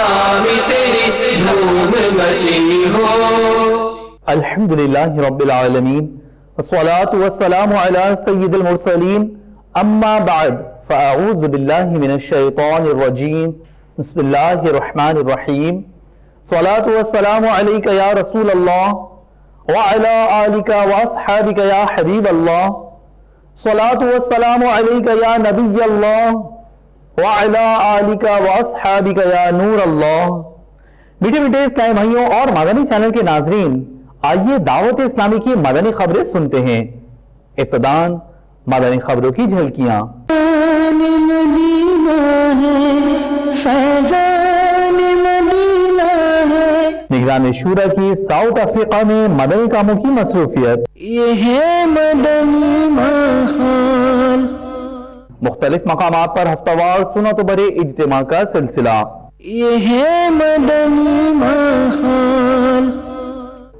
इस्लामी तेरी धूम मची हो। अल्हम्दुलिल्लाहि रब्बिल आलमीन वस्सलातु वस्सलामु अला सय्यिदिल मुरसलीन अम्मा बअद फ़अऊज़ु बिल्लाहि मिनश शैतानिर रजीम बिस्मिल्लाहिर रहमानिर रहीम सलातु वस्सलामु अलैका या रसूल अल्लाह व अला आलिका व अस्हाबिका या हबीब अल्लाह सलातु वस्सलामु अलैका या नबी अल्लाह व अला आलिका व अस्हाबिका या नूर अल्लाह। मीठे मीठे इस्लामी भाइयों और मदनी चैनल के नाजरीन, आइए दावत इस्लामी की मदनी खबरें सुनते हैं। इब्तिदान मदनी खबरों की झलकियां। निगरान शूरा की साउथ अफ्रीका में मदनी कामों की मसरूफियत। ये है मदनी माहौल। मुख्तलिफ मकामात पर हफ्तावार सुन्नत बरे इज्तिमा का सिलसिला। ये है मदनी माहौल।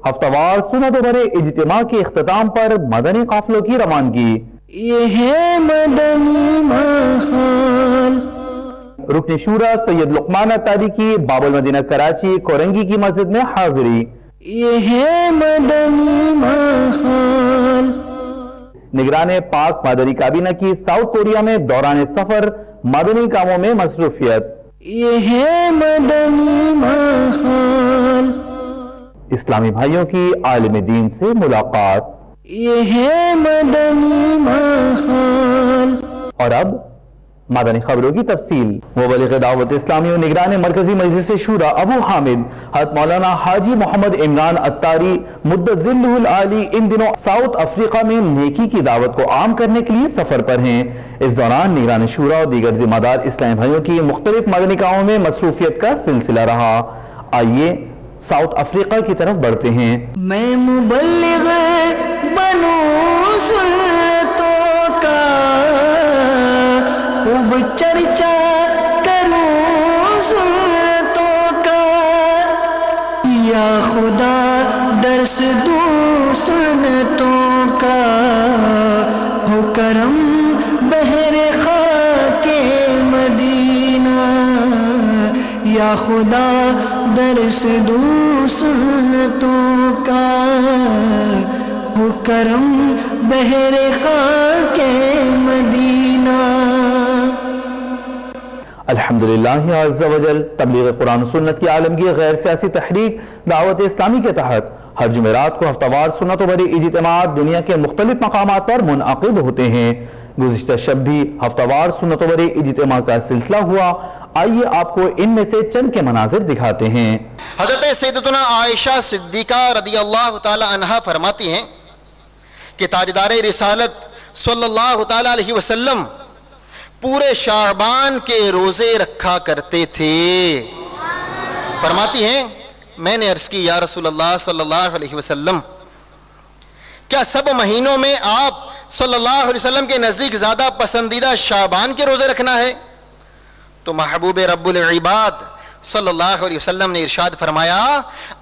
हफ्तावार सुन्नत बरे इज्तिमा के इख्तिताम पर मदनी काफिलों की रवानगी। ये है मदनी माहौल। रुकन शूरा सैयद लुकमान अत्तारी की बाबुल मदीना कराची कोरंगी की मस्जिद में हाजिरी। ये है मदनी माहौल। निगरान पाक मदनी काबीना की साउथ कोरिया में दौरान सफर मदनी कामों में मसरूफियत। ये है मदनी माहौल। इस्लामी भाइयों की आलिम दीन से मुलाकात। ये है मदनी माहौल। और अब मदनी खबरों की तफसील। मुबल्लिग़ दावत इस्लामी और निगरान मरकजी मजलिस शूरा अबू हामिद हज़रत मौलाना हाजी मोहम्मद इमरान अत्तारी मुद्दज़िल्लुहुल आली इन दिनों साउथ अफ्रीका में नेकी की दावत को आम करने के लिए सफर पर हैं। इस दौरान निगरान शूरा और दीगर जिम्मेदार इस्लामी भाइयों की मुख्तलिफ मदनी कामों में मसरूफियत का सिलसिला रहा। आइए साउथ अफ्रीका की तरफ बढ़ते हैं। मैं मुबल्लिग़ बनूं सुन्नतों का, खूब चर्चा करूं सुन्नतों का, या खुदा दर्स दूं सुन्नतों का, हो करम बहरे खाके मदीना, या खुदा दर्स दूं सुन्नतों का, हो करम बहरे खाके मदीना। अल्हम्दुलिल्लाह अज़्ज़ा वजल तबलीग कुरान और सुन्नत की आलमगीर गैर सियासी तहरीक दावत इस्लामी के तहत हर जुमेरात को हफ्तावार सुन्नत बरी इज्तिमात दुनिया के मुख्तलिफ मकामात पर मुनअक़िद होते हैं। गुज़िश्ता शब भी हफ्तावार सुन्नत बरी इज्तिमा का सिलसिला हुआ। आइए आपको इनमें से चंद के मनाज़िर दिखाते हैं। हज़रत सैयदतुना आयशा सिद्दीक़ा रज़ियल्लाहु ताला अन्हा फरमाती हैं कि ताजदार रिसालत सल्लल्लाहु ताला अलैहि वसल्लम पूरे शाबान के रोजे रखा करते थे। फरमाती हैं मैंने अर्ज़ की या रसूल अल्लाह सल्लल्लाहु अलैहि वसल्लम, क्या सब महीनों में आप सल्लल्लाहु अलैहि वसल्लम के नज़दीक ज़्यादा पसंदीदा शाबान के रोजे रखना है? तो महबूब रब्बुल इबाद सल्लल्लाहु अलैहि वसल्लम ने इरशाद फरमाया,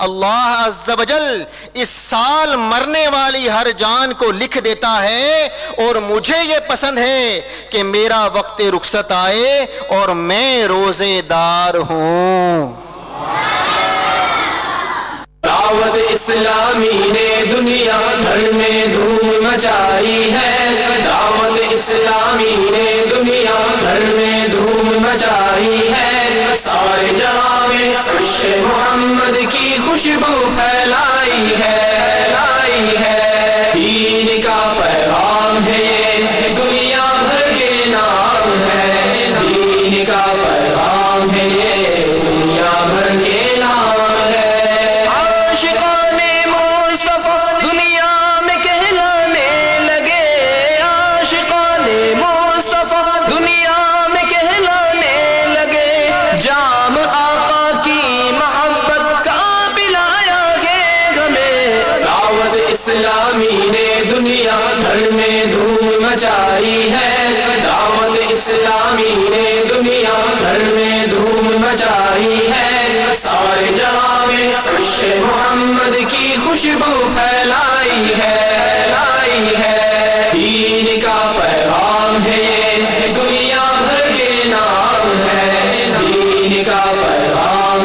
अल्लाह अज़्ज़ा वजल इस साल मरने वाली हर जान को लिख देता है और मुझे ये पसंद है कि मेरा वक्त रुखसत आए और मैं रोजेदार हूँ। दावत इस्लामी ने दुनिया भर में धूम मचाई है। दावत इस्लामी ने दुनिया भर में धूम मचाई है। सारे जहां में खुशे मोहम्मद की खुशबू फैलाई है। दीन का पैगाम है ये, दुनिया भर के नाम है। दीन का पैगाम है ये, दुनिया भर के नाम है। आशिकाने मुस्तफा दुनिया में कहलाने लगे। आशिकाने मुस्तफा दुनिया में कहलाने लगे। जाम आका की मोहब्बत का पिलाया गे हमें। दावत इस्लामी ने दुनिया भर में धूम मचाई है। दावत इस्लामी ने दुनिया भर में धूम मचाई है। सारे जहां में खुशे मोहम्मद की खुशबू फैलाई है। दीन का पैगाम है ये, दुनिया भर के नाम है। दीन का पैगाम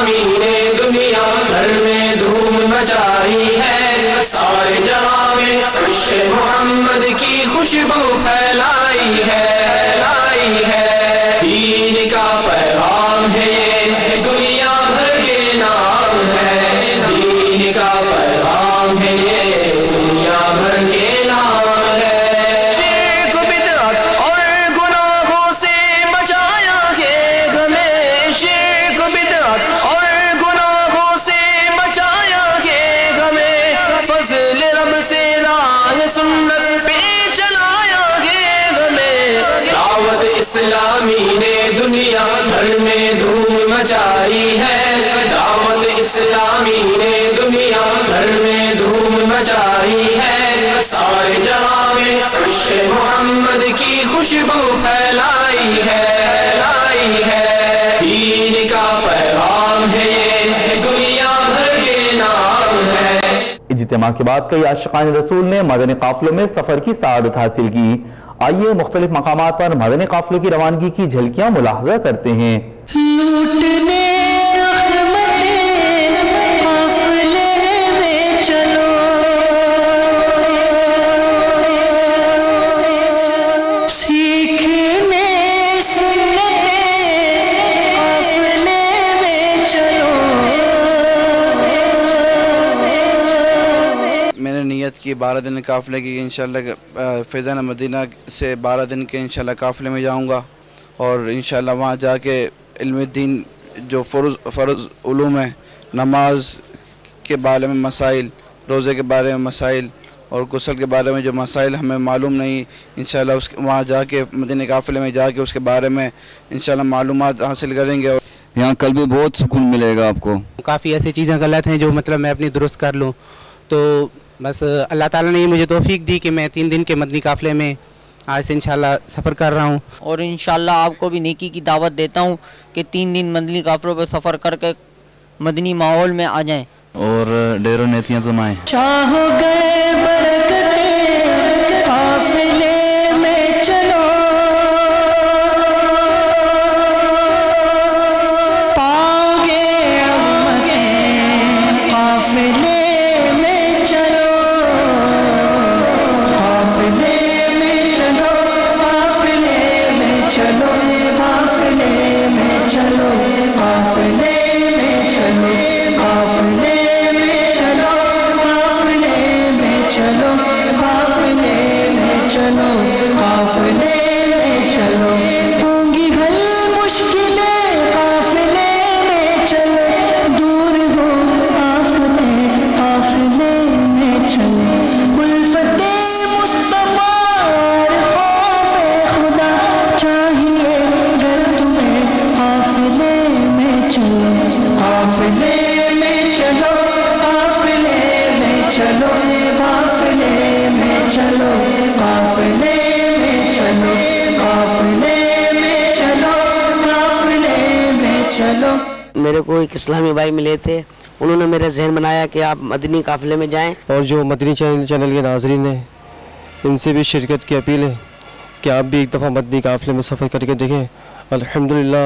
اسلامی نے دنیا بھر میں دھوم مچائی ہے، سارے جہاں میں عرش محمد کی خوشبو پھیلائی ہے، دین کا پیغام ہے یہ دنیا بھر کے نام ہے، دین کا پیغام ہے یہ دنیا بھر کے نام ہے۔ شرک بدعت اور گناہوں سے بچایا ہے ہمیں، شرک بدعت اور گناہوں سے بچایا ہے ہمیں، فضل رب سے راہ سنت پہ چلایا ہے ہمیں، دعوت اسلامی نے دنیا بھر میں دھوم مچائی ہے، دعوت اسلامی نے دنیا بھر میں دھوم مچائی ہے، سارے جہاں میں عرش محمد کی خوشبو پھیلائی ہے، دین کا پیغام ہے یہ دنیا بھر کے نام ہے۔ اجتماع کے بعد کئی عاشقان رسول نے مدنی قافلوں میں سفر کی سعادت حاصل کی۔ آئیے مختلف مقامات پر مدنی قافلوں کی روانگی کی جھلکیاں ملاحظہ کرتے ہیں۔ لوٹنے قافلے میں چلو، سیکھنے سنتیں قافلے میں چلو۔ میں نے نیت کی 12 دن قافلے کی، انشاءاللہ فیضان مدینہ سے 12 دن کے انشاءاللہ قافلے میں جاؤں گا، اور انشاءاللہ وہاں جا کے علم دین جو فرض علوم ہیں، نماز کے بارے میں مسائل، روزے کے بارے میں مسائل اور غسل کے بارے میں جو مسائل ہمیں معلوم نہیں، انشاءاللہ وہاں جا کے مدینہ قافلے میں جا کے اس کے بارے میں انشاءاللہ معلومات حاصل کریں گے۔ یہاں کل بھی بہت سکون ملے گا آپ کو۔ کافی ایسی چیزیں غلط ہیں جو مطلب میں اپنی درست کر لوں، تو بس اللہ تعالیٰ نے مجھے توفیق دی کہ میں 3 دن کے مدنی قافلے میں آج سے انشاءاللہ سفر کر رہا ہوں، اور انشاءاللہ آپ کو بھی نیکی کی دعوت دیتا ہوں کہ 3 دن مدنی قافلوں پہ سفر کر کے مدنی ماحول میں آ جائیں اور ڈیروں نیتیاں سمائیں۔ چاہو گئے برکتیں قافلے میں چلو، پاؤ گے رحمتیں قافلے میں چلو، قافلے میں چلو، قافلے میں چلو، قافلے میں چلو، قافلے میں چلو، قافلے میں چلو، قافلے میں چلو، قافلے میں چلو، قافلے میں چلو، ہوں گی حل مشکلیں قافلے میں چلو، دور ہو آفتیں قافلے میں چلو، الفت مصطفیٰ اور خوف خدا چاہیے گر تمہیں قافلے میں چلو، قافلے میں چلو، قافلے میں چلو، قافلے میں چلو، قافلے میں چلو، قافلے میں چلو، قافلے میں چلو۔ میرے کو ایک اسلامی بھائی ملے تھے، انہوں نے میرا ذہن بنایا کہ آپ مدنی قافلے میں جائیں، اور جو مدنی چینل کے ناظرین ہیں ان سے بھی شرکت کی اپیل ہے کہ آپ بھی ایک دفعہ مدنی قافلے میں سفر کر کے دیکھیں۔ الحمدللہ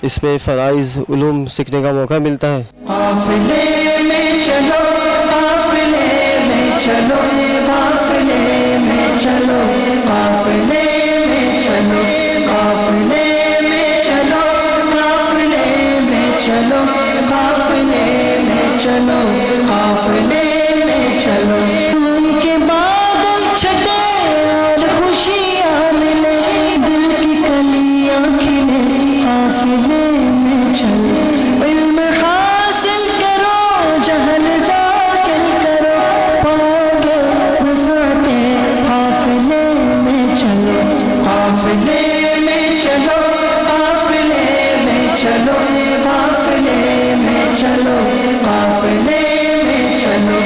اس میں فرائض علوم سیکھنے کا موقع ملتا ہے۔ قافلے میں چلو، قافلے میں چلو، قافلے میں چلو، قافلے میں چلو، قافلے میں چلو، قافلے میں چلو، قافلے میں چلو، قافلے میں چلو، ان کے بادل چھٹے اور خوشیاں ملے، دل کی کلیاں کھلے، قافلے میں چلو، علم حاصل کرو، جہل ذاکر کرو، پاؤ گے رفعتیں قافلے میں چلو، قافلے میں چلو، قافلے میں چلو، قافلے میں چلو، قافلے میں چلو،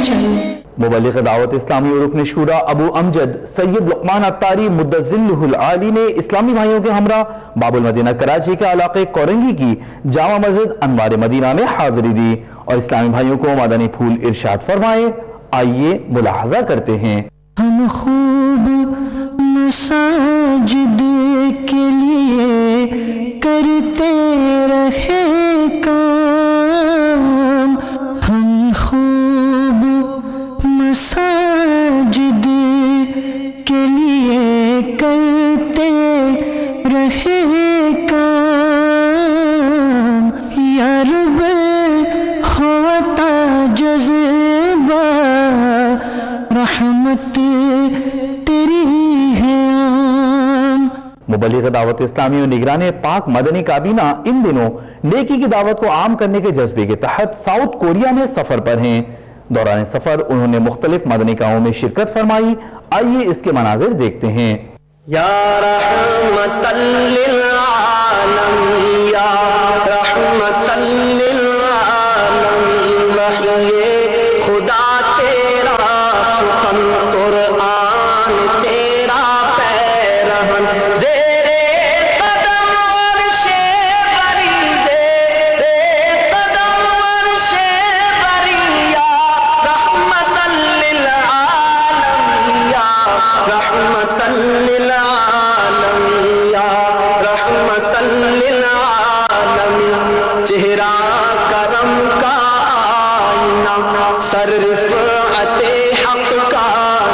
चलो। मुबल्लिग़ दावत इस्लामी और रुकन शूरा अबू अमजद सैयद लुक़मान अत्तारी मुद्दज़िल्लुहुल आली ने इस्लामी भाइयों के हमरा बाबुल मदीना कराची के इलाके कोरंगी की जामा मस्जिद अनवार मदीना में हाज़िरी दी और इस्लामी भाइयों को मदनी फूल इरशाद फरमाए। आइए मुलाहज़ा करते हैं। हम खूब मसाजिद के लिए करते रहे काम, हम खूब मसाजिद के लिए करते रहे काम, या रब होता जज़्बा रहमत तेरी है आम। मुबल्लिग़ दावत इस्लामी और निगरान पाक मदनी काबीना इन दिनों नेकी की दावत को आम करने के जज्बे के तहत साउथ कोरिया में सफर पर हैं। दौरान सफर उन्होंने मुख्तलिफ मदनी कामों में शिरकत फरमाई। आइए इसके मनाज़िर देखते हैं। या रहमतल लिल आलमीन, या रहमतल लिल आलमीन, वही खुदा तेरा सुखन कुरआन तेरा पैरहन, ज़ेरे कदम अर्शे बरी, ज़ेरे कदम अर्शे बरी, या रहमतल लिल आलमीन, या रहमतल लिल आलमीन, या रहमतल लिल आलमीन। चेहरा करम का आईना, सर रिफ़अते हक़ का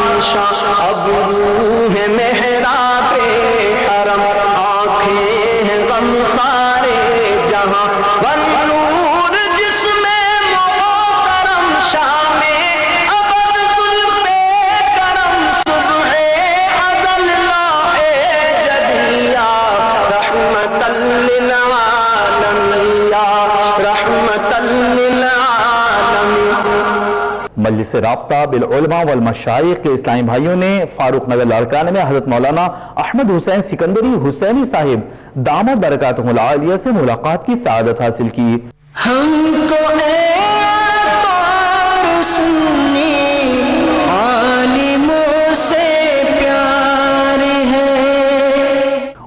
निशान, अब रूह है मेहराबे हरम, आँखें हैं गमख़ारे जहाँ, वन्नूर जिस्मे मोहतरम, शामे अबद ज़ुल्फ़े करम, सुबहे अज़ल लाए जदिया, रहमतल लिल आलमीन, या रहमतल लिल आलमीन। मजलिस राब्ता बिल उलमा वल मशाइख के इस्लामी भाइयों ने फारूक नगर लाड़काना में हज़रत मौलाना अहमद हुसैन सिकंदरी हुसैनी साहिब दामद बरकातुहुल आलिया से मुलाकात की सआदत हासिल की। हमको सुन्नी आलिमों से प्यार है।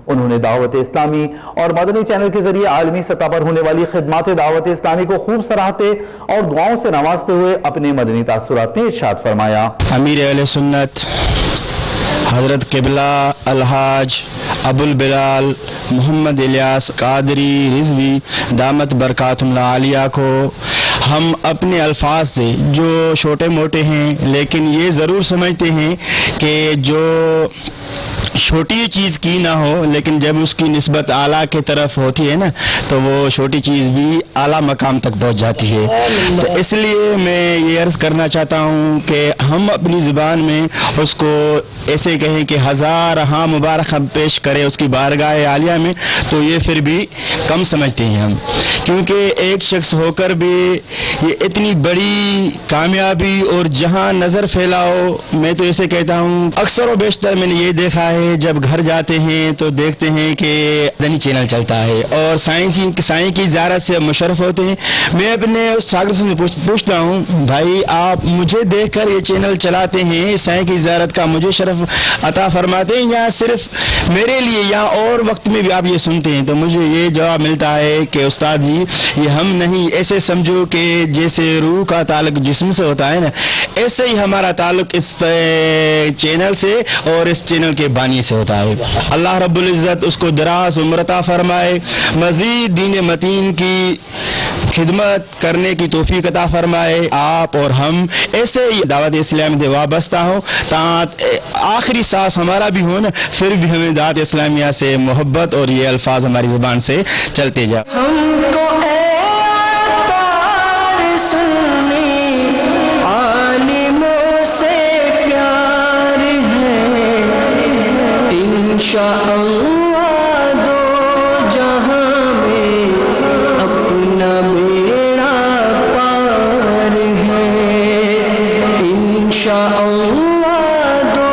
उन्होंने दावत इस्लामी और मदनी चैनल के जरिए आलमी सतह पर होने वाली खिदमात दावत इस्लामी को खूब सराहते और दुआओं से नवाजते हुए अपने मदनी तासुरात में इरशाद फरमाया। अमीर अहले सुन्नत हज़रत क़िबला अलहाज अबुल बिलाल मोहम्मद इलियास कादरी रिजवी दामत बरकातुहुल आलिया को हम अपने अल्फाज से जो छोटे मोटे हैं लेकिन ये ज़रूर समझते हैं कि जो छोटी चीज़ की ना हो लेकिन जब उसकी निस्बत आला की तरफ होती है ना तो वो छोटी चीज़ भी आला मकाम तक पहुंच जाती है। तो इसलिए मैं ये अर्ज़ करना चाहता हूँ कि हम अपनी ज़ुबान में उसको ऐसे कहें कि हज़ार हाँ मुबारक हम पेश करें उसकी बारगाह आलिया में, तो ये फिर भी कम समझते हैं हम, क्योंकि एक शख्स होकर भी ये इतनी बड़ी कामयाबी और जहाँ नज़र फैलाओ, मैं तो ऐसे कहता हूँ अक्सर व बेशतर मैंने ये देखा है जब घर जाते हैं तो देखते हैं कि मदनी चैनल चलता है और साइंस की ज़ियारत से मुशर्रफ होते हैं। मैं अपने उस सागर से पूछता हूँ भाई आप मुझे देखकर ये चैनल चलाते हैं, साईं की ज़ियारत का मुझे शरफ अता फरमाते हैं या सिर्फ मेरे लिए या और वक्त में भी आप ये सुनते हैं? तो मुझे ये जवाब मिलता है कि उस्ताद जी ये हम नहीं, ऐसे समझो कि जैसे रूह का ताल्लुक जिस्म से होता है ना, ऐसे ही हमारा ताल्लुक इस चैनल से और इस चैनल के बानी से होता है। अल्लाह रब्बुल इज़्ज़त उसको दराज उम्र अता फरमाए, मज़ीद दीन मतीन की खिदमत करने की तौफीक अता फरमाए। आप और हम ऐसे ही दावत इस्लामी दे वाबस्ता हो तात आखिरी सांस हमारा भी हो ना, फिर भी हमें दावत इस्लामिया से मोहब्बत और ये अल्फाज हमारी ज़ुबान से चलते जाओ। हमको आलिमों से प्यार है, इंशाअल्लाह दो जहां में अपना बेड़ा पार है, इंशाअल्लाह दो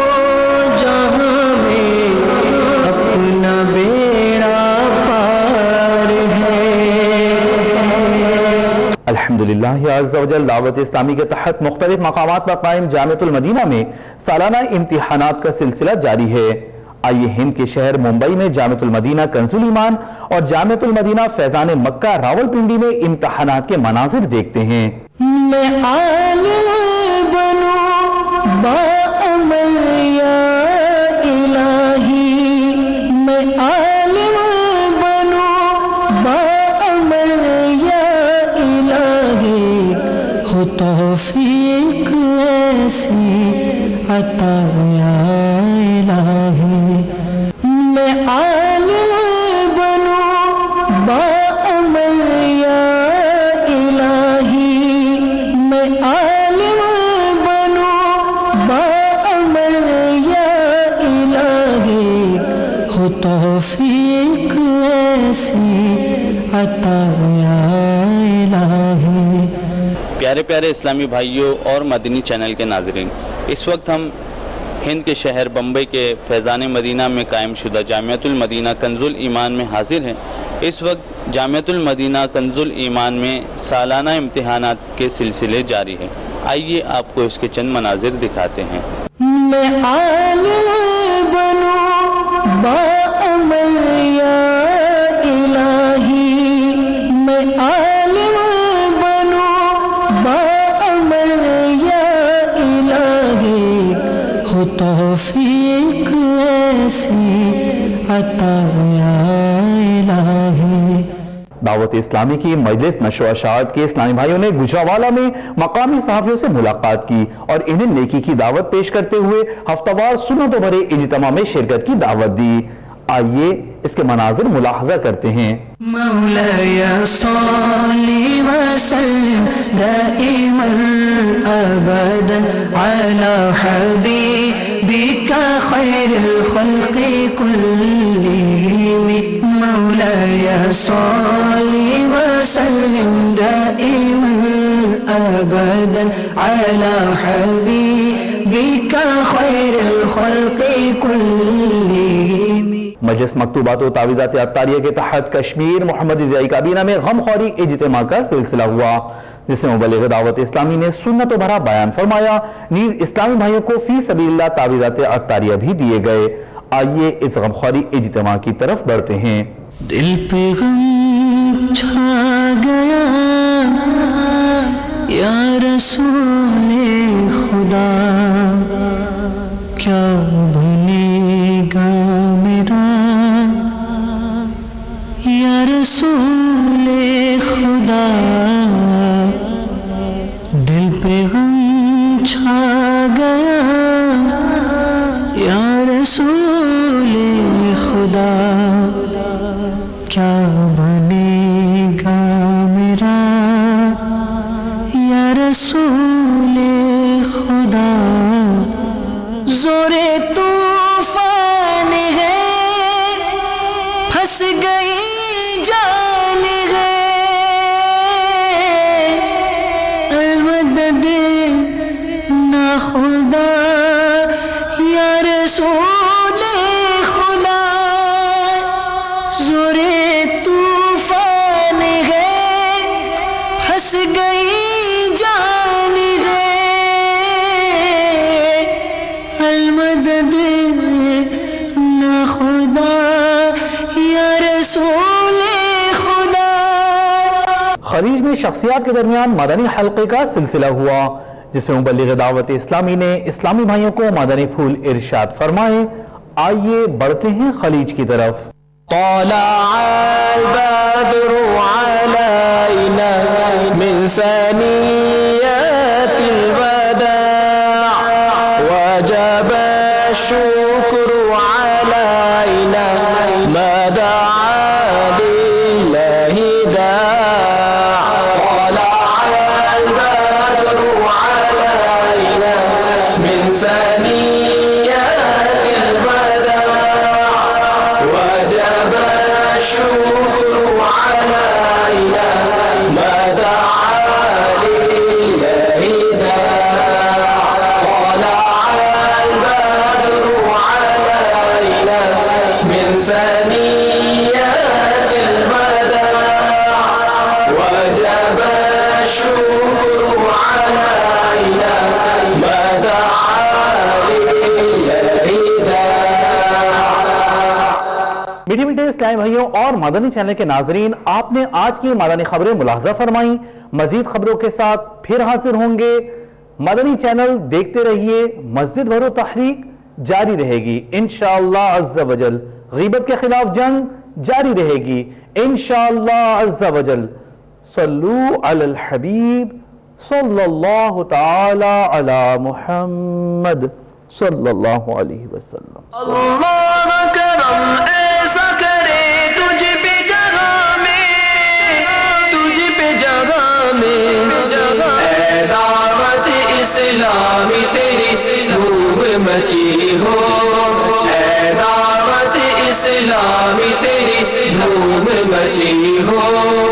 जहां में अपना बेड़ा पार है। الحمدللہ عز و جل دعوت اسلامی کے تحت مختلف مقامات پر قائم جامعۃ المدینہ میں سالانہ امتحانات کا سلسلہ جاری ہے۔ آئیے ہند کے شہر ممبئی میں جامعۃ المدینہ کنز الایمان اور جامعۃ المدینہ فیضان مکہ راولپنڈی میں امتحانات کے مناظر دیکھتے ہیں۔ میں عالم بنوں باعمل یا الہی، میں عالم بنوں باعمل یا الہی، ہو توفیق ایسی عطا یا الہی۔ میں عالم بنوں باعمل یا الہی، میں عالم بنوں باعمل یا الہی، ہو توفیق ایسی عطا یا الہی۔ پیارے پیارے اسلامی بھائیوں اور مدنی چینل کے ناظرین، اس وقت ہم ہند کے شہر بمبئی کے فیضان مدینہ میں قائم شدہ جامعۃ المدینہ کنز الایمان میں حاضر ہیں۔ اس وقت جامعۃ المدینہ کنز الایمان میں سالانہ امتحانات کے سلسلے جاری ہیں۔ آئیے آپ کو اس کے چند مناظر دکھاتے ہیں۔ میں عالم بنوں باعمل یا الہی، میں عالم بنوں باعمل یا الہی، ہو توفیق ایسی عطا یا الہی۔ دعوت اسلامی کی مجلس نشر و اشاعت کے اسلامی بھائیوں نے گجرانوالہ میں مقامی صحافیوں سے ملاقات کی اور انہیں نیکی کی دعوت پیش کرتے ہوئے ہفتہ وار سنتوں بھرے اجتماع میں شرکت کی دعوت دی۔ آئیے اس کے مناظر ملاحظہ کرتے ہیں۔ مولاي صل وسلم دائما ابدا على حبيبك خير الخلق كلهم، مولاي صل وسلم دائما ابدا على حبيبك خير الخلق كلهم۔ مجلس مکتوبات و تعویذات عطاریہ کے تحت کشمیر محمد ضیاء کابینہ میں غمخواری اجتماع کا سلسلہ ہوا، جس میں مبلغ دعوت اسلامی نے سنت و بھرا بیان فرمایا، نیز اسلامی بھائیوں کو فی سبیل اللہ تعویذات عطاریہ بھی دیے گئے۔ آئیے اس غمخواری اجتماع کی طرف بڑھتے ہیں۔ دل پہ غم چھا گیا یا رسول خدا، کیا بنے گا میرا یا رسول خدا، دل پہ غم چھا گیا یا رسول خدا، کیا بنے گا میرا یا رسول خدا۔ زور طوفان ہے پھنس گئی جان ہے، المدد نہ خدا یا رسول خدا، زور طوفان ہے پھنس گئی جان ہے، المدد نہ خدا یا رسول خدا۔ خلیج میں شخصیات کے درمیان مدنی حلقے کا سلسلہ ہوا، جس میں مبلغ دعوت اسلامی نے اسلامی بھائیوں کو مدنی پھول ارشاد فرمائے۔ آئیے بڑھتے ہیں خلیج کی طرف۔ طلع البدر علينا من ثنيات الوداع، وجب الشكر علينا ما دعا لله داع، طلع البدر علينا من ثنيات الوداع، وجب الشكر علينا ما دعا لله اسلامی بھائیوں اور مدنی چینل کے ناظرین، آپ نے آج کی مدنی خبریں ملاحظہ فرمائیں۔ مزید خبروں کے ساتھ پھر حاضر ہوں گے۔ مدنی چینل دیکھتے رہیے، مسجد بھرو تحریک جاری رہے گی انشاءاللہ عز و جل۔ غیبت کے خلاف جنگ جاری رہے گی انشاءاللہ عز و جل۔ صلو علی الحبیب صلی اللہ تعالی علی محمد صلی اللہ علیہ وسلم۔ اللہ کرم ایسا کرے تجھ پہ جگہ میں، تجھ پہ جگہ میں، اے دعوت اسلامی تیری دھوم مچی ہو، اے دعوت اسلامی تیری دھوم مچی ہو۔